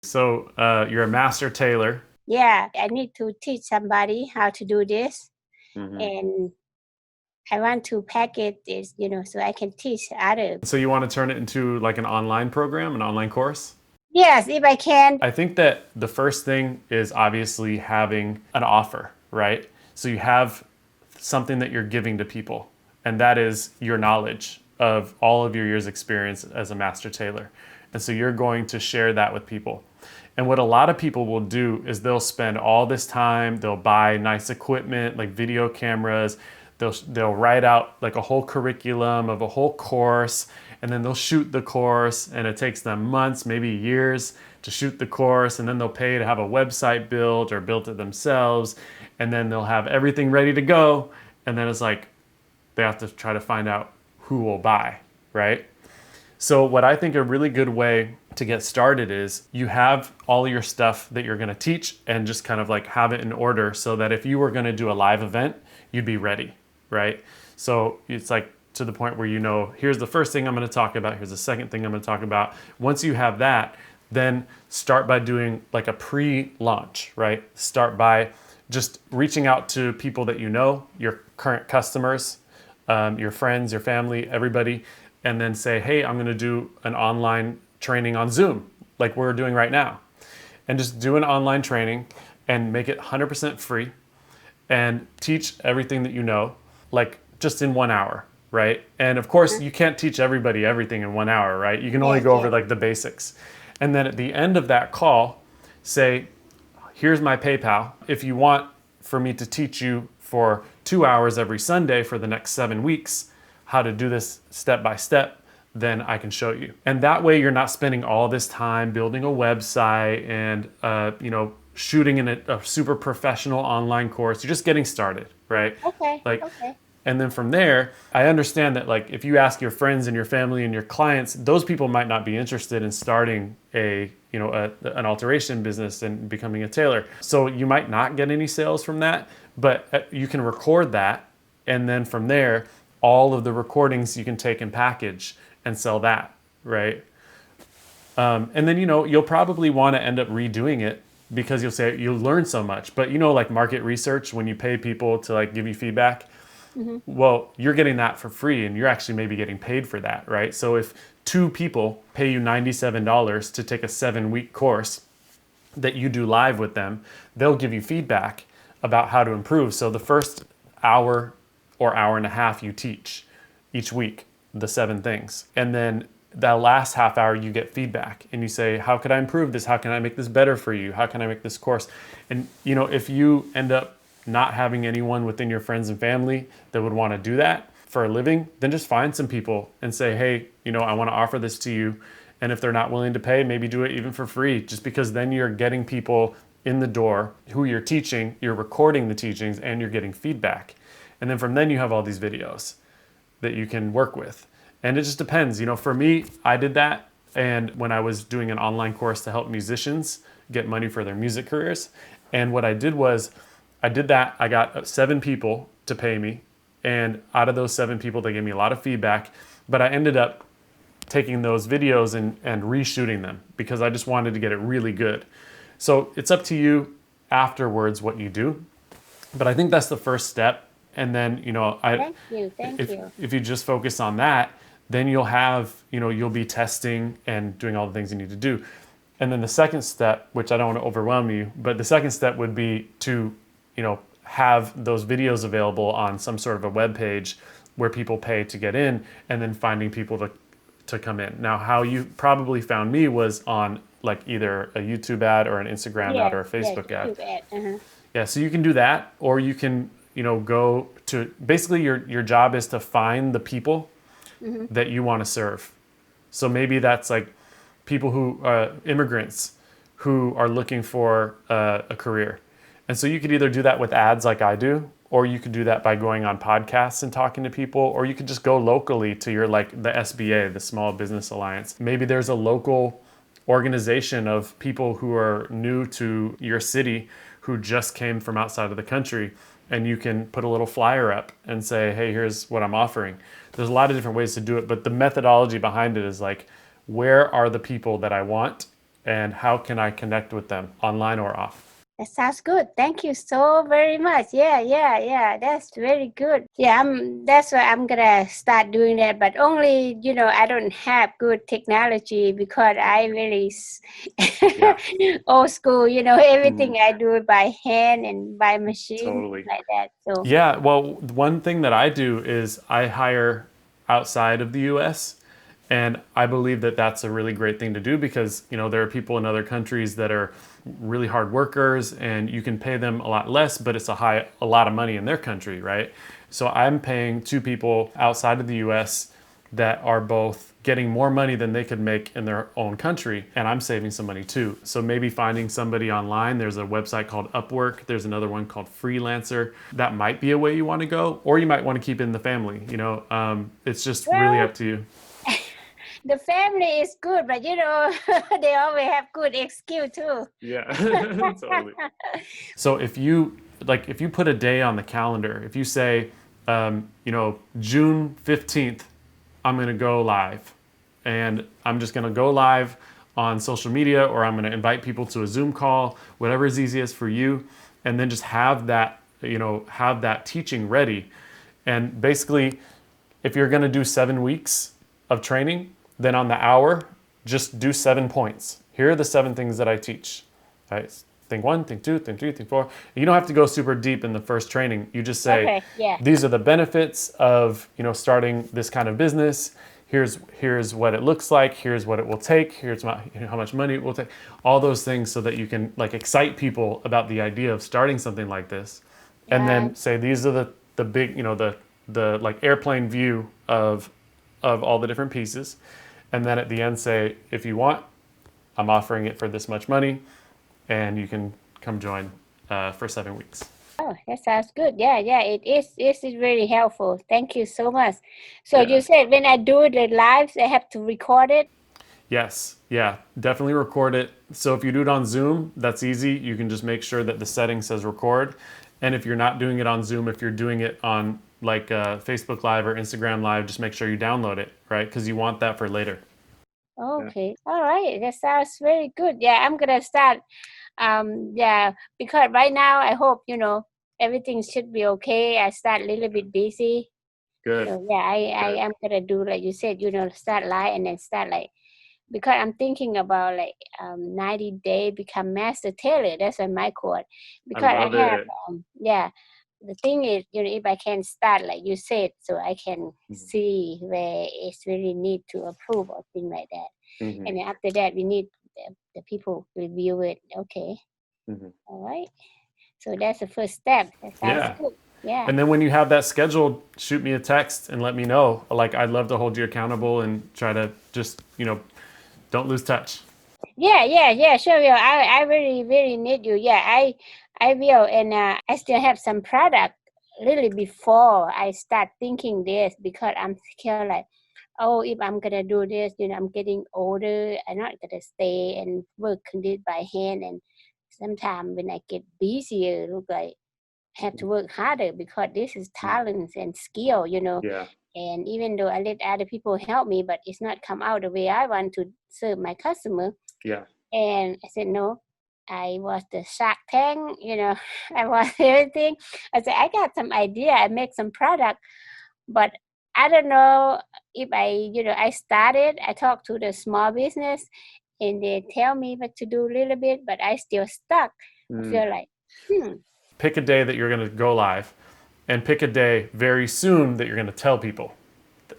So you're a master tailor. Yeah, I need to teach somebody how to do this, Hmm. and I want to package this, so I can teach others. So you want to turn it into like an online program, an online course? Yes, if I can. I think that the first thing is obviously having an offer, right? So you have something that you're giving to people, and that is your knowledge of all of your years' experience as a master tailor. And so you're going to share that with people. And what a lot of people will do is they'll spend all this time, they'll buy nice equipment like video cameras, they'll write out like a whole curriculum of a whole course, and then they'll shoot the course, and it takes them months, maybe years to shoot the course, and then they'll pay to have a website built or built it themselves, and then they'll have everything ready to go, and then it's like they have to try to find out who will buy, right? So what I think a really good way to get started is you have all your stuff that you're going to teach and just kind of like have it in order so that if you were going to do a live event, you'd be ready, right? So it's like to the point where here's the first thing I'm going to talk about, here's the second thing I'm going to talk about. Once you have that, then start by doing like a pre-launch, right? Start by just reaching out to people that you know, your current customers, your friends, your family, everybody, and then say, hey, I'm going to do an online training on Zoom, like we're doing right now. And just do an online training and make it 100% free and teach everything that you know, like just in 1 hour, right? And of course, you can't teach everybody everything in 1 hour, right? You can only Yes, go over yes. like the basics. And then at the end of that call, say, here's my PayPal. If you want for me to teach you for 2 hours every Sunday for the next 7 weeks, how to do this step by step, then I can show you. And that way you're not spending all this time building a website and shooting in a super professional online course. You're just getting started, right? Okay, Like, okay. and then from there, I understand that like if you ask your friends and your family and your clients, those people might not be interested in starting an alteration business and becoming a tailor. So you might not get any sales from that, but you can record that, and then from there, all of the recordings you can take and package and sell that, right? And then you'll probably want to end up redoing it because you'll learn so much. But like market research, when you pay people to like give you feedback, Mm-hmm. well, you're getting that for free and you're actually maybe getting paid for that, right? So if two people pay you $97 to take a 7-week course that you do live with them, they'll give you feedback about how to improve. So the first hour or hour and a half you teach each week, the 7 things. And then that last half hour you get feedback and you say, how could I improve this? How can I make this better for you? How can I make this course? And if you end up not having anyone within your friends and family that would want to do that for a living, then just find some people and say, hey, I want to offer this to you. And if they're not willing to pay, maybe do it even for free, just because then you're getting people in the door who you're teaching, you're recording the teachings, and you're getting feedback. And then from then you have all these videos that you can work with. And it just depends. For me, I did that. And when I was doing an online course to help musicians get money for their music careers. And what I did was, I did that. I got 7 people to pay me. And out of those 7 people, they gave me a lot of feedback. But I ended up taking those videos and reshooting them because I just wanted to get it really good. So it's up to you afterwards what you do. But I think that's the first step. And then, Thank you, thank if you. if you just focus on that, then you'll be testing and doing all the things you need to do. And then the second step, which I don't want to overwhelm you, but the second step would be to, have those videos available on some sort of a web page where people pay to get in, and then finding people to come in. Now, how you probably found me was on like either a YouTube ad or an Instagram ad Yes, or a yes, Facebook ad. YouTube ad. Uh-huh. Yeah, so you can do that, or you can, go to basically your job is to find the people Mm-hmm. that you want to serve. So maybe that's like people who immigrants who are looking for a career. And so you could either do that with ads like I do, or you could do that by going on podcasts and talking to people, or you could just go locally to your like the SBA, the Small Business Alliance. Maybe there's a local organization of people who are new to your city who just came from outside of the country, and you can put a little flyer up and say, hey, here's what I'm offering. There's a lot of different ways to do it, but the methodology behind it is like, where are the people that I want, and how can I connect with them online or off? That sounds good. Thank you so very much. Yeah. That's very good. Yeah, that's why I'm gonna start doing that. But only, I don't have good technology because I really Yeah. old school. Mhm. Everything I do it by hand and by machine Totally. like that. So Yeah, well, one thing that I do is I hire outside of the US, and I believe that that's a really great thing to do because, there are people in other countries that are really hard workers and you can pay them a lot less, but it's a lot of money in their country, right? So I'm paying two people outside of the US that are both getting more money than they could make in their own country, and I'm saving some money too. So maybe finding somebody online, there's a website called Upwork, there's another one called Freelancer. That might be a way you want to go, or you might want to keep it in the family. It's just really well, up to you. the family is good, but they always have good excuse too. Yeah, totally. So if you put a day on the calendar, if you say, June 15th, I'm going to go live, and I'm just going to go live on social media, or I'm going to invite people to a Zoom call, whatever is easiest for you, and then just have that teaching ready. And basically, if you're going to do 7 weeks of training, then on the hour, just do 7 points. Here are the 7 things that I teach. Right? Thing one, thing two, thing three, thing four. You don't have to go super deep in the first training. You just say, Okay, yeah. these are the benefits of starting this kind of business. Here's what it looks like. Here's what it will take. Here's how much money it will take. All those things so that you can excite people about the idea of starting something like this, and then say these are the big the airplane view of all the different pieces, and then at the end say, if you want, I'm offering it for this much money, and you can come join for 7 weeks. Oh, that sounds good. Yeah, it is. This is really helpful. Thank you so much. So you Yeah. said when I do the lives, I have to record it. Yes. Yeah. Definitely record it. So if you do it on Zoom, that's easy. You can just make sure that the setting says record. And if you're not doing it on Zoom, if you're doing it on Facebook Live or Instagram Live, just make sure you download it, right? Because you want that for later. Yeah. Okay. All right. That sounds very good. Yeah, I'm gonna start. Yeah, because right now I hope everything should be okay. I start a little bit busy. Good. So yeah, I Good. am gonna do like you said. Start live and then start because I'm thinking about 90-day become master tailor. That's on my course I because I love have it. yeah. The thing is, if I can start like you said, so I can Mhm. see where it's really need to approve or thing like that. Mhm. And then after that, we need the people review it. Okay, Mhm. all right. So that's the first step. That sounds Yeah. good. Yeah. And then when you have that scheduled, shoot me a text and let me know. I'd love to hold you accountable and try to just, don't lose touch. Yeah. Sure will. I really, really need you. Yeah, I will. And I still have some product really before I start thinking this because I'm scared oh, if I'm gonna do this, I'm getting older. I'm not gonna stay and work this by hand. And sometimes when I get busier, look like I have to work harder because this is Mhm. talents and skill. Yeah. And even though I let other people help me, but it's not come out the way I want to serve my customer. Yeah. And I said, no, I was the Shark Tank, I was everything. I said, I got some idea, I make some product, but I don't know if I started, I talked to the small business and they tell me what to do a little bit, but I still stuck. I Mm. feel like, hmm, Pick a day that you're going to go live, and pick a day very soon that you're going to tell people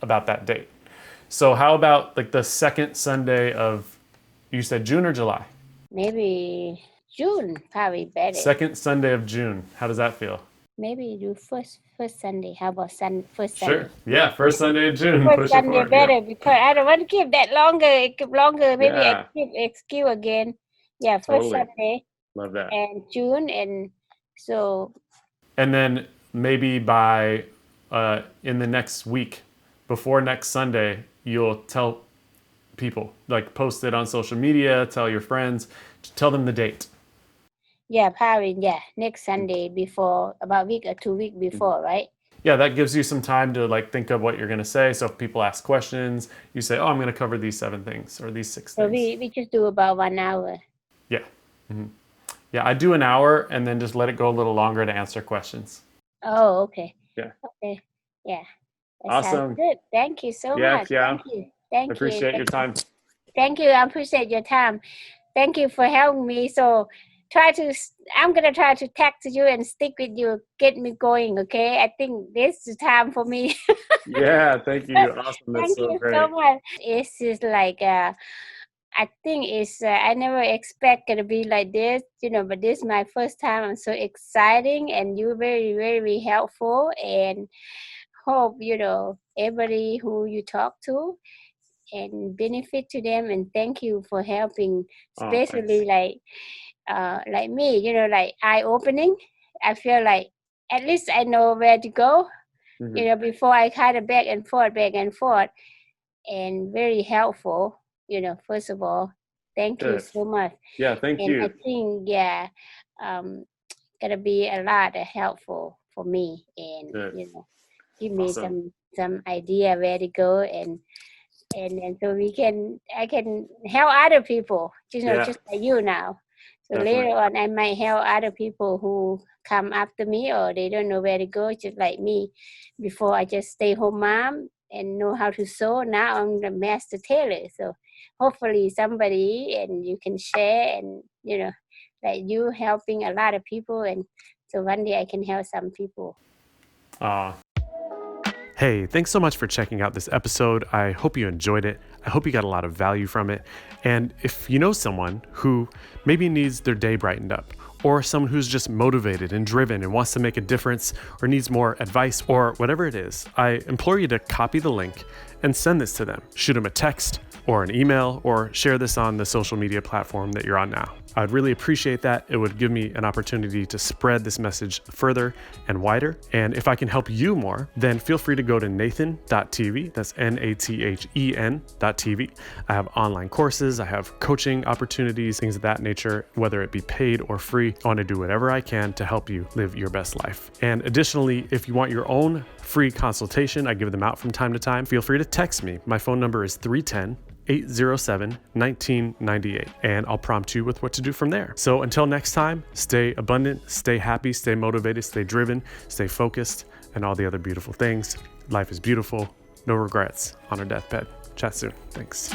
about that date. So how about the second Sunday of, you said June or July? maybe June probably better. Second Sunday of June. How does that feel? Maybe do first Sunday. How about first Sure. Sunday? Yeah, first Sunday of June. First Push it Sunday forward. Yeah. better because I don't want to keep that longer. It keep longer. Maybe I Yeah. keep excuse again. Yeah, first Totally. Sunday Love that. and June and so And then maybe by in the next week, before next Sunday, you'll tell people, post it on social media, tell your friends, tell them the date. yeah, probably yeah next Sunday before about week or 2 week Mhm. before, right? Yeah, that gives you some time to like think of what you're going to say. So if people ask questions, you say, oh, I'm going to cover these 7 things or these 6 So things. we just do about 1 hour. Yeah. Yeah, I do an hour and then just let it go a little longer to answer questions. Oh, okay. Yeah. Okay. Yeah. That sounds Awesome. good. Thank you so Yeah, much. yeah. Thank you. I Thank you. appreciate your time. Thank you. I appreciate your time. Thank you for helping me. So I'm going to try to text you and stick with you, get me going. Okay. I think this is time for me. Yeah, thank you. Awesome. That's Thank so you so great. much. It's just like, I think I never expected to be like this, but this is my first time. I'm so exciting and you're very, very helpful and hope, everybody who you talk to and benefit to them, and thank you for helping, Oh, thanks. especially like me, like eye opening. I feel like at least I know where to go, Hmm. before I kind of back and forth, and very helpful, first of all. Thank you Good. so much. Yeah, thank And I you. think, yeah, um, gonna be a lot helpful for me, and Good. give me Awesome. some idea where to go, and so I can help other people, Yeah, just like you now. So later definitely. on, I might help other people who come after me, or they don't know where to go, just like me. Before I just stay home mom and know how to sew. Now I'm the master tailor. So hopefully somebody and you can share, and like you helping a lot of people, and so one day I can help some people. Uh, Hey, thanks so much for checking out this episode. I hope you enjoyed it. I hope you got a lot of value from it. And if you know someone who maybe needs their day brightened up, or someone who's just motivated and driven and wants to make a difference, or needs more advice, or whatever it is, I implore you to copy the link and send this to them. Shoot them a text or an email, or share this on the social media platform that you're on now. I'd really appreciate that. It would give me an opportunity to spread this message further and wider. And if I can help you more, then feel free to go to nathen.tv. That's nathen.tv. I have online courses, I have coaching opportunities, things of that nature, whether it be paid or free. I want to do whatever I can to help you live your best life. And additionally, if you want your own free consultation, I give them out from time to time, feel free to text me. My phone number is 310-807-1998, and I'll prompt you with what to do from there. So until next time, stay abundant, stay happy, stay motivated, stay driven, stay focused, and all the other beautiful things. Life is beautiful. No regrets on our deathbed. Chat soon. Thanks.